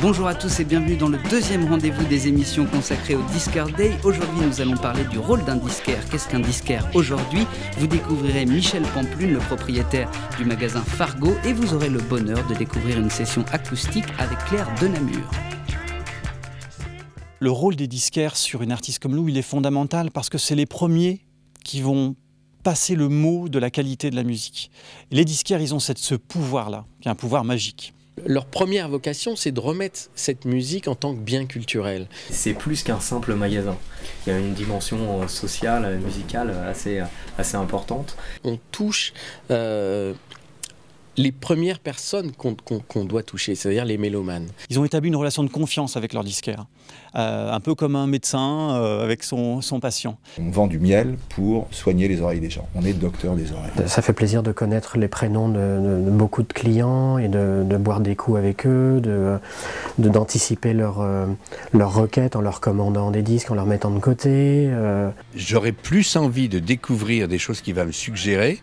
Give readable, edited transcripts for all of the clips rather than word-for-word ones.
Bonjour à tous et bienvenue dans le deuxième rendez-vous des émissions consacrées au Discard Day. Aujourd'hui, nous allons parler du rôle d'un disquaire. Qu'est-ce qu'un disquaire aujourd'hui? Vous découvrirez Michel Pamplune, le propriétaire du magasin Fargo, et vous aurez le bonheur de découvrir une session acoustique avec Claire de Namur. Le rôle des disquaires sur une artiste comme Lou, il est fondamental parce que c'est les premiers qui vont passer le mot de la qualité de la musique. Les disquaires, ils ont ce pouvoir-là, qui est un pouvoir magique. Leur première vocation, c'est de remettre cette musique en tant que bien culturel. C'est plus qu'un simple magasin. Il y a une dimension sociale, musicale assez importante. On touche les premières personnes qu'on doit toucher, c'est-à-dire les mélomanes. Ils ont établi une relation de confiance avec leur disquaire, un peu comme un médecin avec son patient. On vend du miel pour soigner les oreilles des gens. On est docteur des oreilles. Ça fait plaisir de connaître les prénoms de beaucoup de clients et de boire des coups avec eux, d'anticiper leurs requêtes en leur commandant des disques, en leur mettant de côté. J'aurais plus envie de découvrir des choses qu'il va me suggérer,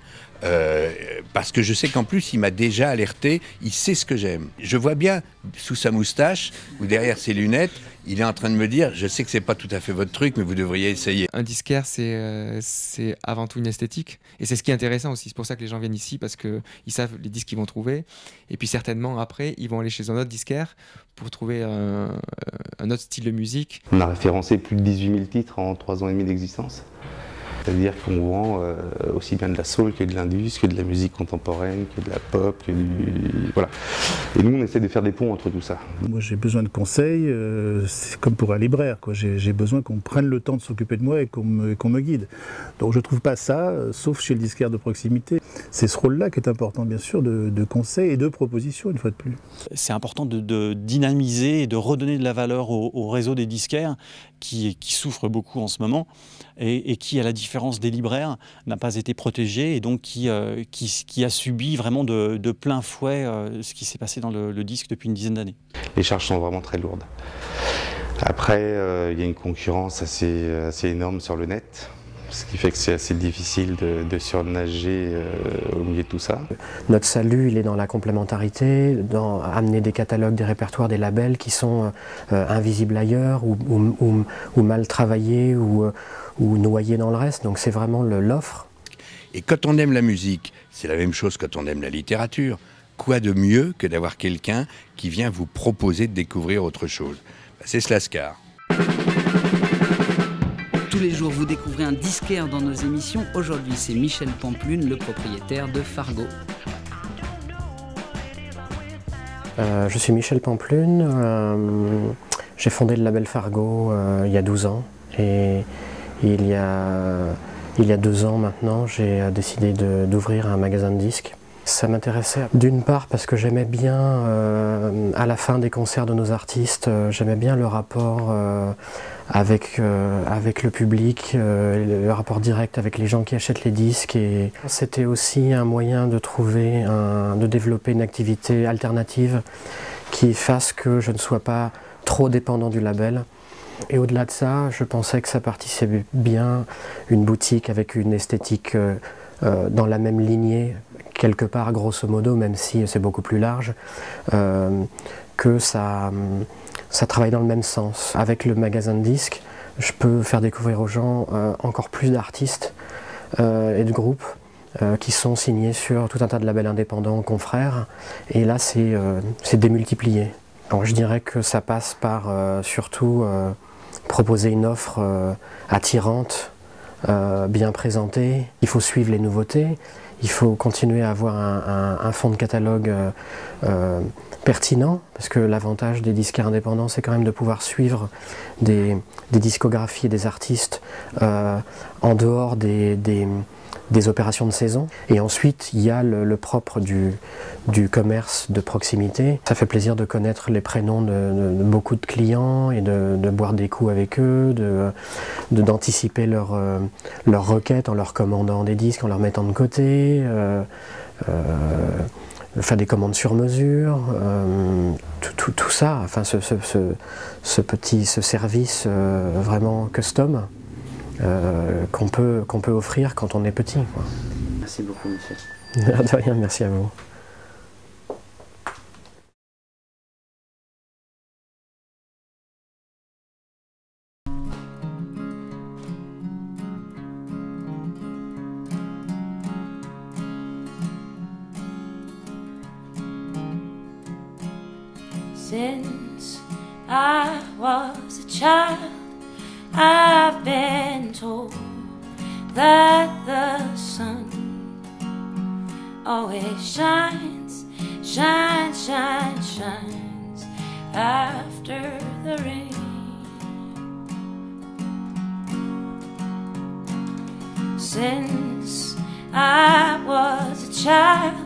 parce que je sais qu'en plus il m'a déjà alerté, il sait ce que j'aime. Je vois bien sous sa moustache ou derrière ses lunettes, il est en train de me dire je sais que c'est pas tout à fait votre truc mais vous devriez essayer. Un disquaire c'est avant tout une esthétique et c'est ce qui est intéressant aussi, c'est pour ça que les gens viennent ici parce qu'ils savent les disques qu'ils vont trouver et puis certainement après ils vont aller chez un autre disquaire pour trouver un autre style de musique. On a référencé plus de 18 000 titres en 3 ans et demi d'existence. C'est-à-dire qu'on vend aussi bien de la soul que de l'indus, que de la musique contemporaine, que de la pop, que du... Voilà. Et nous, on essaie de faire des ponts entre tout ça. Moi, j'ai besoin de conseils, c'est comme pour un libraire, quoi. J'ai besoin qu'on prenne le temps de s'occuper de moi et qu'on me guide. Donc je ne trouve pas ça, sauf chez le disquaire de proximité. C'est ce rôle-là qui est important, bien sûr, de conseils et de propositions, une fois de plus. C'est important de dynamiser et de redonner de la valeur au réseau des disquaires qui souffre beaucoup en ce moment et qui, à la différence des libraires, n'a pas été protégé et donc qui a subi vraiment de plein fouet ce qui s'est passé dans le disque depuis une dizaine d'années. Les charges sont vraiment très lourdes. Après, il y a une concurrence assez énorme sur le net. Ce qui fait que c'est assez difficile de surnager au milieu de tout ça. Notre salut, il est dans la complémentarité, dans amener des catalogues, des répertoires, des labels qui sont invisibles ailleurs ou mal travaillés ou noyés dans le reste. Donc c'est vraiment l'offre. Et quand on aime la musique, c'est la même chose quand on aime la littérature. Quoi de mieux que d'avoir quelqu'un qui vient vous proposer de découvrir autre chose? C'est Slascar. Tous les jours, vous découvrez un disquaire dans nos émissions. Aujourd'hui, c'est Michel Pamplune, le propriétaire de Fargo. Je suis Michel Pamplune. J'ai fondé le label Fargo il y a 12 ans. Et il y a 2 ans maintenant, j'ai décidé d'ouvrir un magasin de disques. Ça m'intéressait d'une part parce que j'aimais bien, à la fin des concerts de nos artistes, j'aimais bien le rapport avec le public, le rapport direct avec les gens qui achètent les disques. Et c'était aussi un moyen de de développer une activité alternative qui fasse que je ne sois pas trop dépendant du label. Et au-delà de ça, je pensais que ça participait bien une boutique avec une esthétique dans la même lignée, quelque part grosso modo, même si c'est beaucoup plus large, que ça travaille dans le même sens. Avec le magasin de disques, je peux faire découvrir aux gens encore plus d'artistes et de groupes qui sont signés sur tout un tas de labels indépendants, confrères, et là c'est démultiplié. Alors, je dirais que ça passe par surtout proposer une offre attirante, bien présentée. Il faut suivre les nouveautés, il faut continuer à avoir un fond de catalogue pertinent, parce que l'avantage des disquaires indépendants, c'est quand même de pouvoir suivre des discographies et des artistes en dehors des opérations de saison. Et ensuite, il y a le propre du commerce de proximité. Ça fait plaisir de connaître les prénoms de beaucoup de clients et de boire des coups avec eux, d'anticiper leurs requêtes en leur commandant des disques, en leur mettant de côté, faire des commandes sur mesure, tout ça, enfin ce service vraiment custom qu'on peut offrir quand on est petit, quoi. Merci beaucoup, Michel. De rien, merci à vous. Since I was a child, I've been told that the sun always shines, shines, shines, shines after the rain. Since I was a child,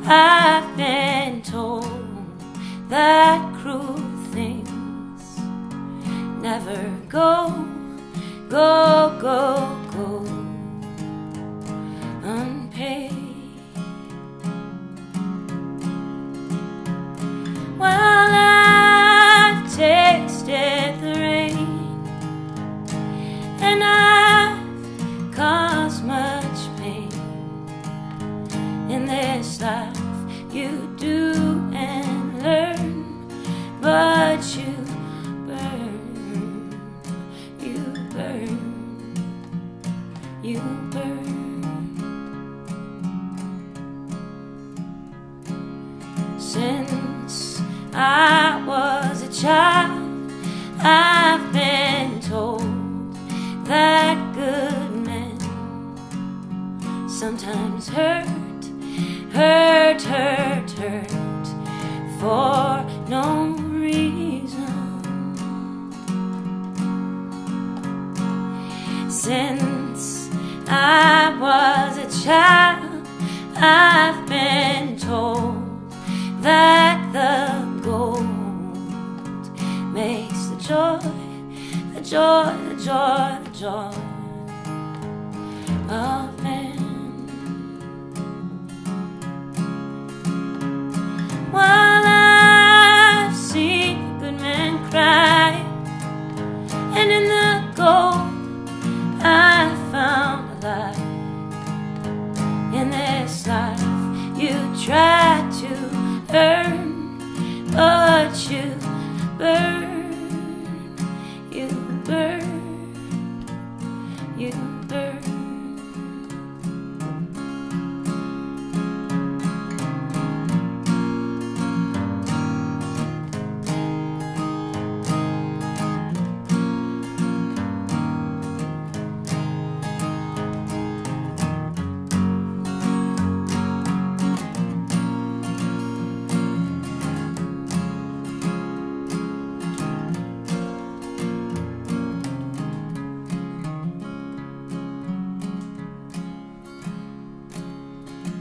I've been told that cruel things never go, go, go, go unpaid. Well, I've tasted the rain, and I've caused much pain in this life. You do and learn, but you burn, you burn, you burn. Since I was a child, I've been told that good men sometimes hurt, hurt, hurt, hurt for no reason. Since I was a child, I've been told that the gold makes the joy, the joy, the joy, the joy of man. While I've seen good men cry, and in the gold I found a light. In this life you try to earn, but you burn, you burn, you burn.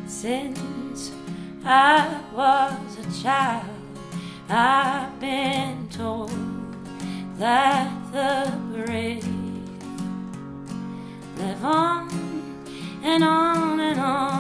Since I was a child, I've been told that the brave live on and on and on.